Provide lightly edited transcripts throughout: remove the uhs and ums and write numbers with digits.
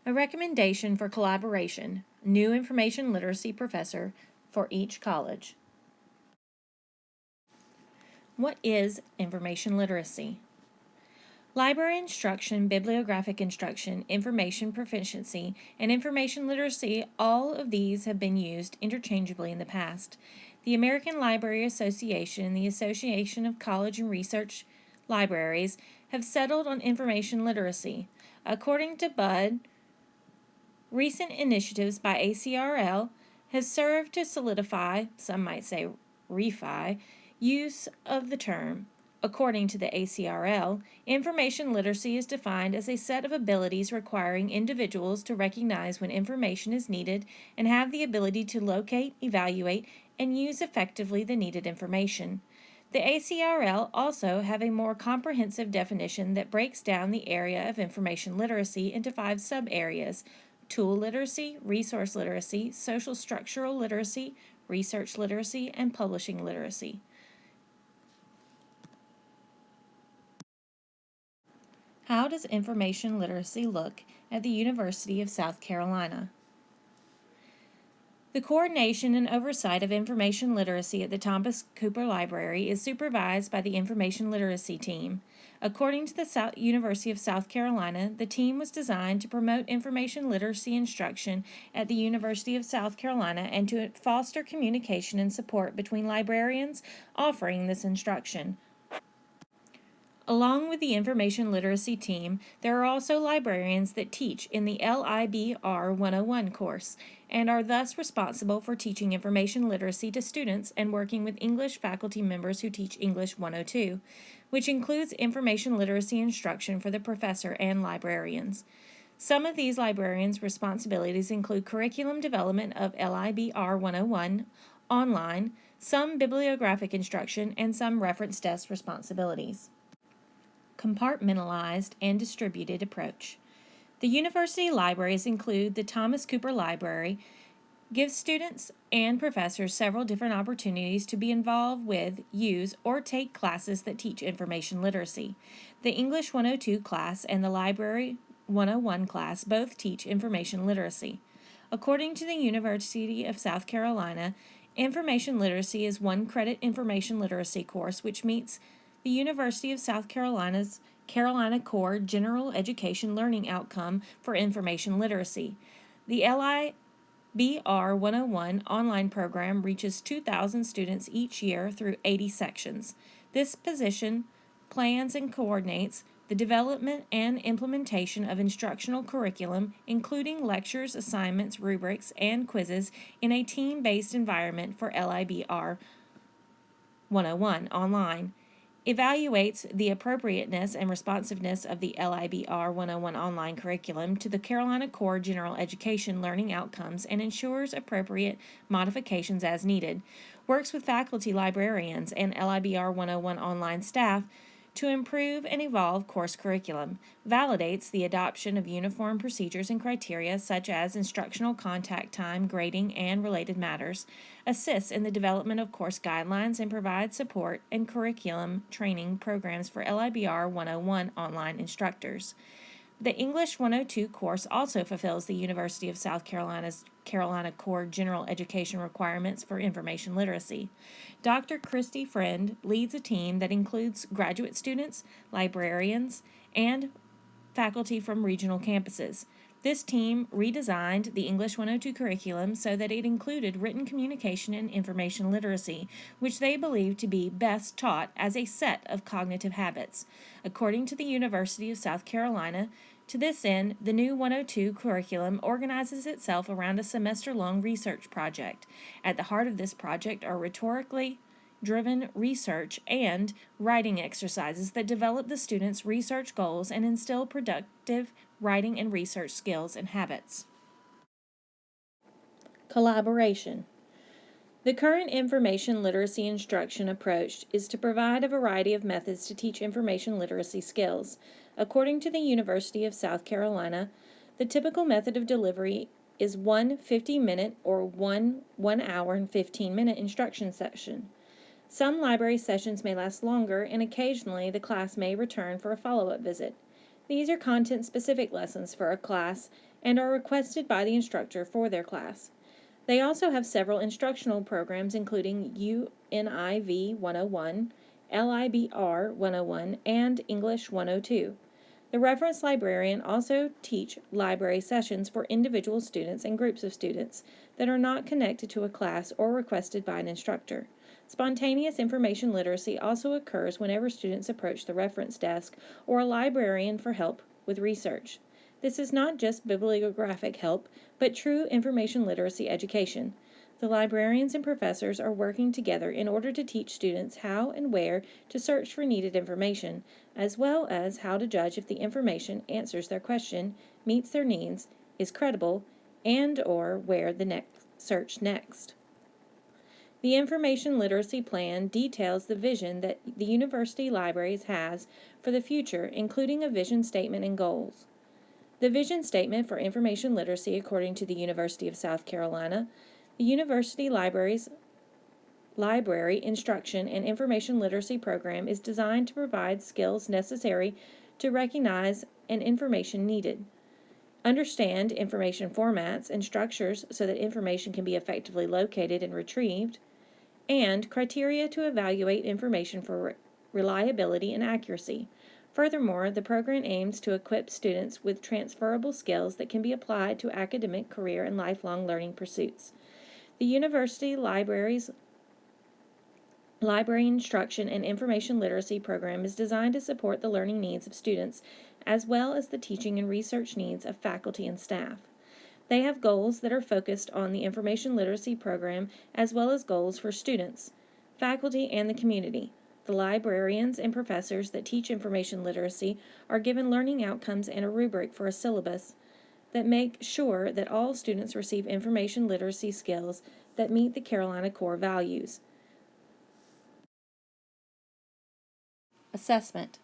A recommendation for collaboration, new information literacy professor for each college. What is information literacy? Library instruction, bibliographic instruction, information proficiency, and information literacy, all of these have been used interchangeably in the past. The American Library Association and the Association of College and Research Libraries have settled on information literacy. According to Budd, recent initiatives by ACRL has served to solidify, some might say refi, use of the term. According to the ACRL, information literacy is defined as a set of abilities requiring individuals to recognize when information is needed and have the ability to locate, evaluate, and use effectively the needed information. The ACRL also have a more comprehensive definition that breaks down the area of information literacy into 5 sub-areas: tool literacy, resource literacy, social structural literacy, research literacy, and publishing literacy. How does information literacy look at the University of South Carolina? The coordination and oversight of information literacy at the Thomas Cooper Library is supervised by the Information Literacy Team. According to the University of South Carolina, the team was designed to promote information literacy instruction at the University of South Carolina and to foster communication and support between librarians offering this instruction. Along with the information literacy team, there are also librarians that teach in the LIBR 101 course and are thus responsible for teaching information literacy to students and working with English faculty members who teach English 102, which includes information literacy instruction for the professor and librarians. Some of these librarians' responsibilities include curriculum development of LIBR 101 online, some bibliographic instruction, and some reference desk responsibilities. Compartmentalized and distributed approach. The university libraries include the Thomas Cooper Library, gives students and professors several different opportunities to be involved with, use, or take classes that teach information literacy. The English 102 class and the Library 101 class both teach information literacy. According to the University of South Carolina, information literacy is 1-credit information literacy course which meets the University of South Carolina's Carolina Core General Education Learning Outcome for Information Literacy. The LIBR 101 online program reaches 2,000 students each year through 80 sections. This position plans and coordinates the development and implementation of instructional curriculum, including lectures, assignments, rubrics, and quizzes in a team-based environment for LIBR 101 online. Evaluates the appropriateness and responsiveness of the LIBR 101 online curriculum to the Carolina Core General Education Learning Outcomes and ensures appropriate modifications as needed. Works with faculty librarians and LIBR 101 online staff to improve and evolve course curriculum, validates the adoption of uniform procedures and criteria such as instructional contact time, grading, and related matters, assists in the development of course guidelines, and provides support and curriculum training programs for LIBR 101 online instructors. The English 102 course also fulfills the University of South Carolina's Carolina Core General Education requirements for information literacy. Dr. Christy Friend leads a team that includes graduate students, librarians, and faculty from regional campuses. This team redesigned the English 102 curriculum so that it included written communication and information literacy, which they believe to be best taught as a set of cognitive habits. According to the University of South Carolina, to this end, the new 102 curriculum organizes itself around a semester-long research project. At the heart of this project are rhetorically driven research and writing exercises that develop the students' research goals and instill productive writing and research skills and habits. Collaboration. The current information literacy instruction approach is to provide a variety of methods to teach information literacy skills. According to the University of South Carolina, the typical method of delivery is one 50-minute or one 1-hour and 15-minute instruction session. Some library sessions may last longer, and occasionally the class may return for a follow-up visit. These are content-specific lessons for a class and are requested by the instructor for their class. They also have several instructional programs including UNIV 101, LIBR 101, and English 102. The reference librarian also teach library sessions for individual students and groups of students that are not connected to a class or requested by an instructor. Spontaneous information literacy also occurs whenever students approach the reference desk or a librarian for help with research. This is not just bibliographic help, but true information literacy education. The librarians and professors are working together in order to teach students how and where to search for needed information, as well as how to judge if the information answers their question, meets their needs, is credible, and or where the next search next. The Information Literacy Plan details the vision that the University Libraries has for the future, including a vision statement and goals. The vision statement for information literacy, according to the University of South Carolina, the University Libraries Library Instruction and Information Literacy Program is designed to provide skills necessary to recognize and information needed, understand information formats and structures so that information can be effectively located and retrieved, and criteria to evaluate information for reliability and accuracy. Furthermore, the program aims to equip students with transferable skills that can be applied to academic, career, and lifelong learning pursuits. The University Libraries Library Instruction and Information Literacy Program is designed to support the learning needs of students as well as the teaching and research needs of faculty and staff. They have goals that are focused on the information literacy program as well as goals for students, faculty, and the community. The librarians and professors that teach information literacy are given learning outcomes and a rubric for a syllabus that make sure that all students receive information literacy skills that meet the Carolina core values. Assessment.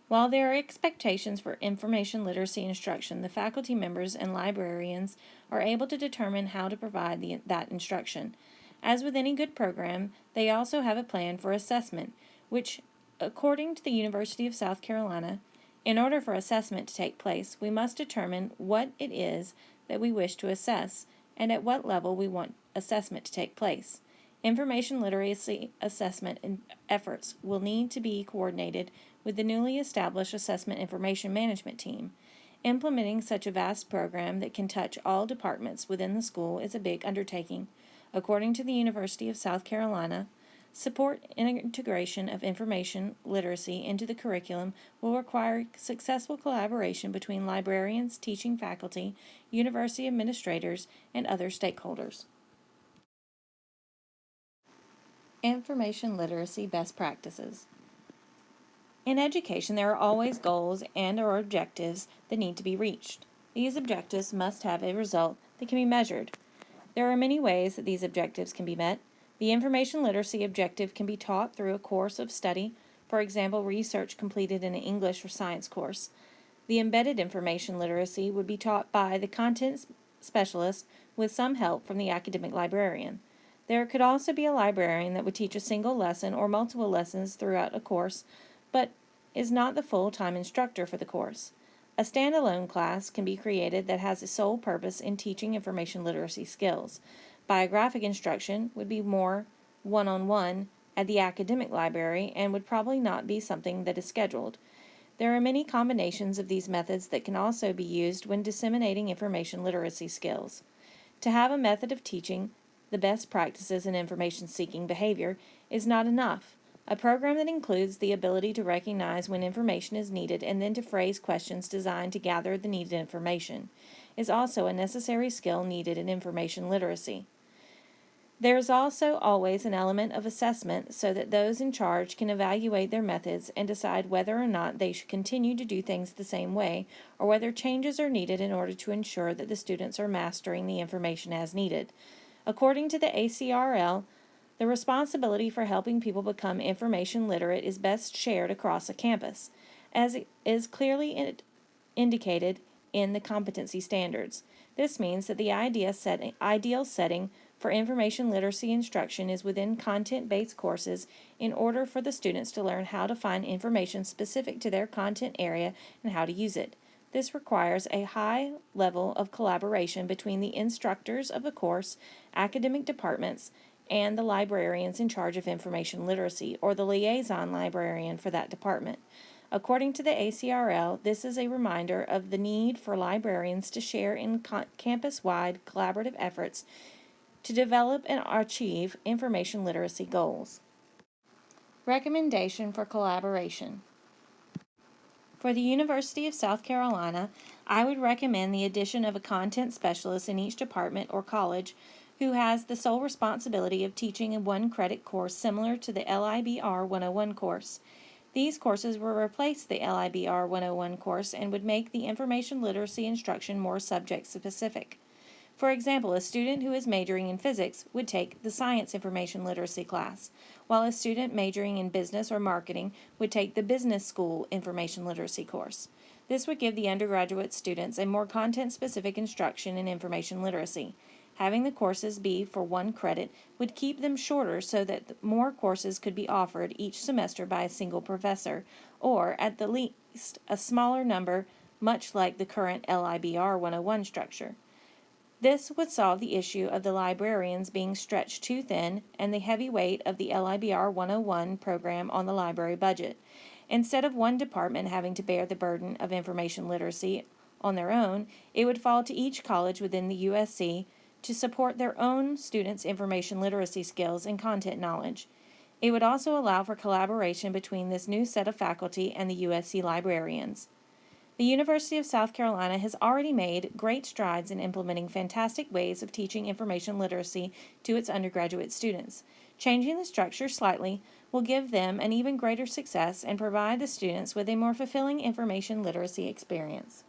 While there are expectations for information literacy instruction, the faculty members and librarians are able to determine how to provide that instruction. As with any good program, they also have a plan for assessment, which, according to the University of South Carolina, in order for assessment to take place, we must determine what it is that we wish to assess and at what level we want assessment to take place. Information literacy assessment efforts will need to be coordinated with the newly established Assessment Information Management Team. Implementing such a vast program that can touch all departments within the school is a big undertaking. According to the University of South Carolina, support integration of information literacy into the curriculum will require successful collaboration between librarians, teaching faculty, university administrators, and other stakeholders. Information literacy best practices. In education, there are always goals and/or objectives that need to be reached. These objectives must have a result that can be measured. There are many ways that these objectives can be met. The information literacy objective can be taught through a course of study, for example, research completed in an English or science course. The embedded information literacy would be taught by the content specialist with some help from the academic librarian. There could also be a librarian that would teach a single lesson or multiple lessons throughout a course, but is not the full-time instructor for the course. A standalone class can be created that has a sole purpose in teaching information literacy skills. Biographic instruction would be more one-on-one at the academic library and would probably not be something that is scheduled. There are many combinations of these methods that can also be used when disseminating information literacy skills. To have a method of teaching the best practices in information-seeking behavior is not enough. A program that includes the ability to recognize when information is needed and then to phrase questions designed to gather the needed information is also a necessary skill needed in information literacy. There is also always an element of assessment so that those in charge can evaluate their methods and decide whether or not they should continue to do things the same way or whether changes are needed in order to ensure that the students are mastering the information as needed. According to the ACRL, the responsibility for helping people become information literate is best shared across a campus, as is clearly indicated in the competency standards. This means that the ideal setting for information literacy instruction is within content-based courses in order for the students to learn how to find information specific to their content area and how to use it. This requires a high level of collaboration between the instructors of the course, academic departments, and the librarians in charge of information literacy, or the liaison librarian for that department. According to the ACRL, this is a reminder of the need for librarians to share in campus-wide collaborative efforts to develop and achieve information literacy goals. Recommendation for collaboration. For the University of South Carolina, I would recommend the addition of a content specialist in each department or college who has the sole responsibility of teaching a one-credit course similar to the LIBR 101 course. These courses will replace the LIBR 101 course and would make the information literacy instruction more subject-specific. For example, a student who is majoring in physics would take the science information literacy class, while a student majoring in business or marketing would take the business school information literacy course. This would give the undergraduate students a more content-specific instruction in information literacy. Having the courses be for one credit would keep them shorter so that more courses could be offered each semester by a single professor, or at the least a smaller number, much like the current LIBR 101 structure. This would solve the issue of the librarians being stretched too thin and the heavy weight of the LIBR 101 program on the library budget. Instead of one department having to bear the burden of information literacy on their own, it would fall to each college within the USC to support their own students' information literacy skills and content knowledge. It would also allow for collaboration between this new set of faculty and the USC librarians. The University of South Carolina has already made great strides in implementing fantastic ways of teaching information literacy to its undergraduate students. Changing the structure slightly will give them an even greater success and provide the students with a more fulfilling information literacy experience.